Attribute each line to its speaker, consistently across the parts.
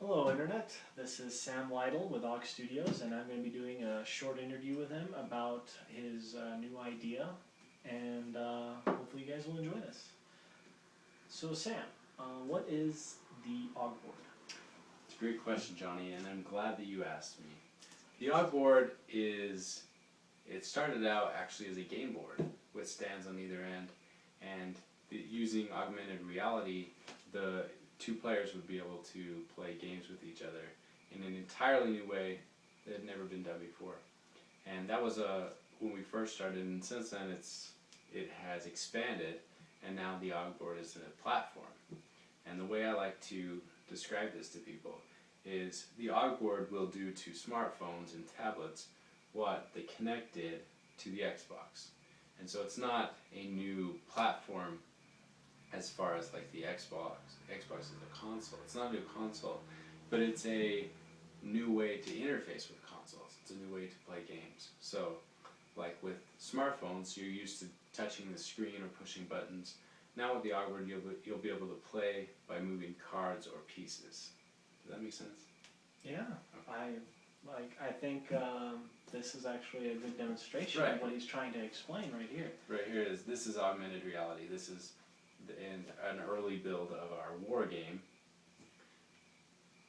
Speaker 1: Hello Internet, this is Sam Lytle with Ogg Studios, and I'm going to be doing a short interview with him about his new idea, and hopefully you guys will enjoy this. So Sam, what is the OggBoard?
Speaker 2: It's a great question, Johnny, and I'm glad that you asked me. The OggBoard it started out actually as a game board with stands on either end, and using augmented reality, the two players would be able to play games with each other in an entirely new way that had never been done before. And that was when we first started, and since then it has expanded, and now the OggBoard is a platform. And the way I like to describe this to people is the OggBoard will do to smartphones and tablets what the Kinect did to the Xbox. And so it's not a new platform as far as like the Xbox. Xbox is a console. It's not a new console, but it's a new way to interface with consoles. It's a new way to play games. So like with smartphones, you're used to touching the screen or pushing buttons. Now with the OggBoard, you'll be able to play by moving cards or pieces. Does that make sense?
Speaker 1: Yeah, I think this is actually a good demonstration
Speaker 2: Right.
Speaker 1: of what he's trying to explain right here.
Speaker 2: Right here this is augmented reality. This is an early build of our war game.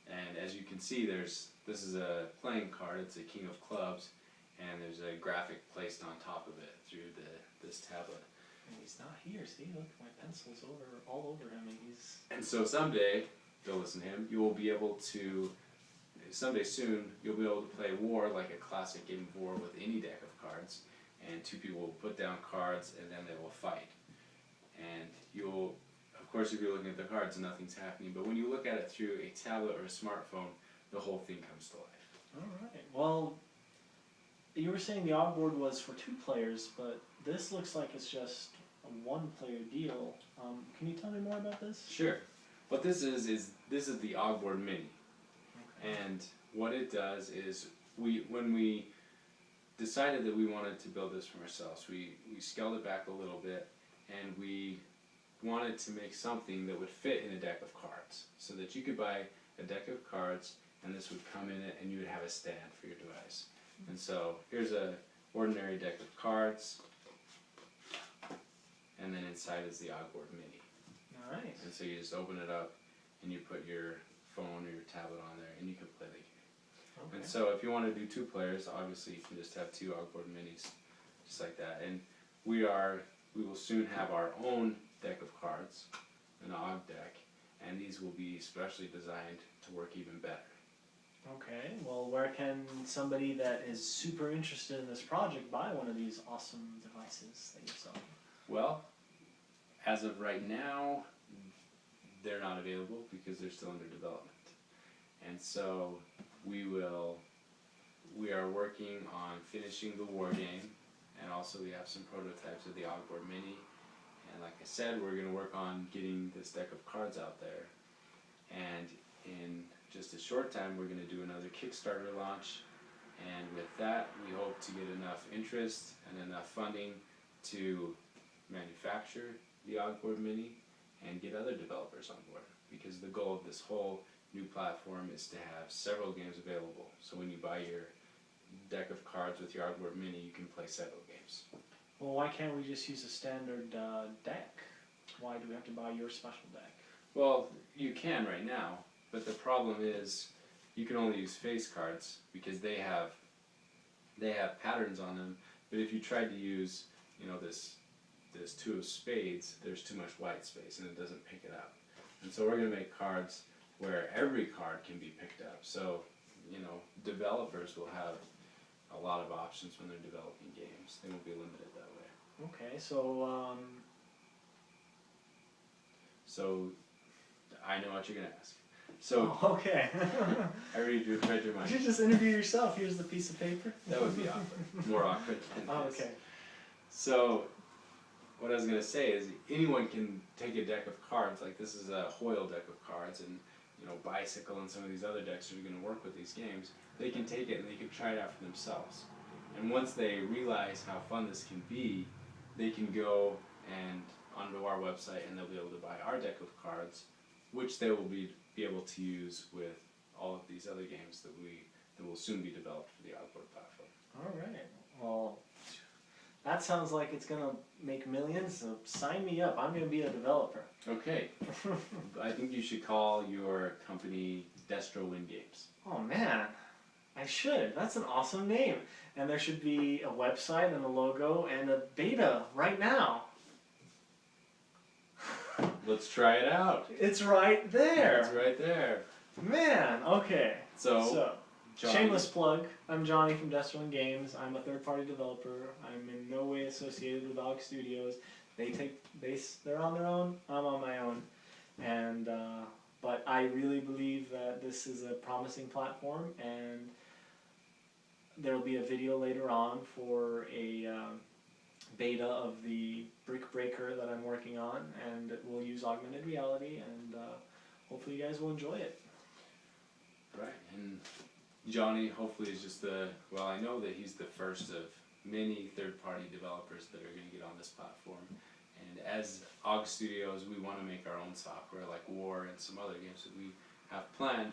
Speaker 2: And as you can see, this is a playing card. It's a King of Clubs, and there's a graphic placed on top of it through this tablet.
Speaker 1: And he's not here, see, look, my pencil's all over him, and he's...
Speaker 2: And so someday, don't listen to him, you will be able to, someday soon, you'll be able to play war like a classic game of war with any deck of cards, and two people will put down cards and then they will fight. And you'll, of course, if you're looking at the cards, nothing's happening, but when you look at it through a tablet or a smartphone, the whole thing comes to life.
Speaker 1: Alright, well, you were saying the OggBoard was for two players, but this looks like it's just a one-player deal. Can you tell me more about this?
Speaker 2: Sure. What this is this is the OggBoard Mini.
Speaker 1: Okay.
Speaker 2: And what it does is, when we decided that we wanted to build this for ourselves, we scaled it back a little bit, and we wanted to make something that would fit in a deck of cards, so that you could buy a deck of cards and this would come in it and you would have a stand for your device. And so here's a ordinary deck of cards, and then inside is the OggBoard Mini.
Speaker 1: Alright.
Speaker 2: And so you just open it up and you put your phone or your tablet on there and you can play the game.
Speaker 1: Okay.
Speaker 2: And so if you want to do two players, obviously you can just have two OggBoard Minis, just like that. And we will soon have our own deck of cards, an Ogg deck, and these will be specially designed to work even better.
Speaker 1: Okay, well, where can somebody that is super interested in this project buy one of these awesome devices that you're selling?
Speaker 2: Well, as of right now, they're not available because they're still under development. And so we are working on finishing the war game, and also we have some prototypes of the OggBoard Mini. And like I said, we're going to work on getting this deck of cards out there. And in just a short time, we're going to do another Kickstarter launch. And with that, we hope to get enough interest and enough funding to manufacture the OggBoard Mini and get other developers on board. Because the goal of this whole new platform is to have several games available. So when you buy your deck of cards with your OggBoard Mini, you can play several games.
Speaker 1: Well, why can't we just use a standard deck? Why do we have to buy your special deck?
Speaker 2: Well, you can right now, but the problem is you can only use face cards because they have patterns on them. But if you tried to use, this two of spades, there's too much white space and it doesn't pick it up. And so we're going to make cards where every card can be picked up. So, developers will have a lot of options when they're developing games. They won't be limited that way.
Speaker 1: Okay, so
Speaker 2: So I know what you're going to ask. So
Speaker 1: okay.
Speaker 2: I read your mind.
Speaker 1: You should just interview yourself. Here's the piece of paper.
Speaker 2: That would be awkward. More awkward than
Speaker 1: Oh,
Speaker 2: this.
Speaker 1: okay.
Speaker 2: So what I was going to say is anyone can take a deck of cards, like this is a Hoyle deck of cards, and Bicycle and some of these other decks that are going to work with these games, they can take it and they can try it out for themselves. And once they realize how fun this can be, they can go and onto our website and they'll be able to buy our deck of cards, which they will be able to use with all of these other games that will soon be developed for the OggBoard platform.
Speaker 1: All right. Well, that sounds like it's gonna make millions. So sign me up. I'm gonna be a developer.
Speaker 2: Okay. I think you should call your company Destrowind Games.
Speaker 1: Oh man, I should. That's an awesome name. And there should be a website and a logo and a beta right now.
Speaker 2: Let's try it out.
Speaker 1: It's right there.
Speaker 2: It's right there.
Speaker 1: Man, okay.
Speaker 2: So Johnny.
Speaker 1: Shameless plug. I'm Johnny from Destrowind Games. I'm a third-party developer. I'm in no way associated with Ogg Studios. They're on their own. I'm on my own. And but I really believe that this is a promising platform, and there will be a video later on for a beta of the Brick Breaker that I'm working on, and it will use augmented reality, and hopefully you guys will enjoy it.
Speaker 2: Right, and Johnny hopefully is just I know that he's the first of many third-party developers that are going to get on this platform. And as Ogg Studios, we want to make our own software like War and some other games that we have planned,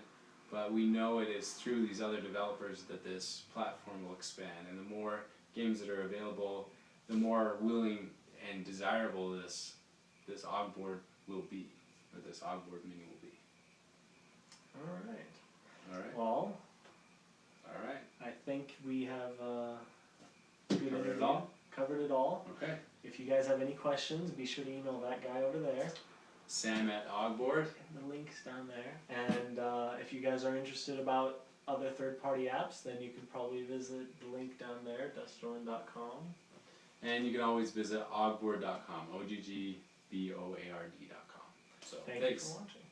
Speaker 2: but we know it is through these other developers that this platform will expand, and the more games that are available, the more willing and desirable this OggBoard will be, or this OggBoard Mini will be.
Speaker 1: Alright.
Speaker 2: Alright.
Speaker 1: Well,
Speaker 2: alright.
Speaker 1: I think we have covered it all.
Speaker 2: Okay.
Speaker 1: If you guys have any questions, be sure to email that guy over there.
Speaker 2: Sam at OggBoard.
Speaker 1: The link's down there. And if you guys are interested about other third-party apps, then you can probably visit the link down there, Destrowind.com.
Speaker 2: And you can always visit oggboard.com, OggBoard.com. So
Speaker 1: thanks you for watching.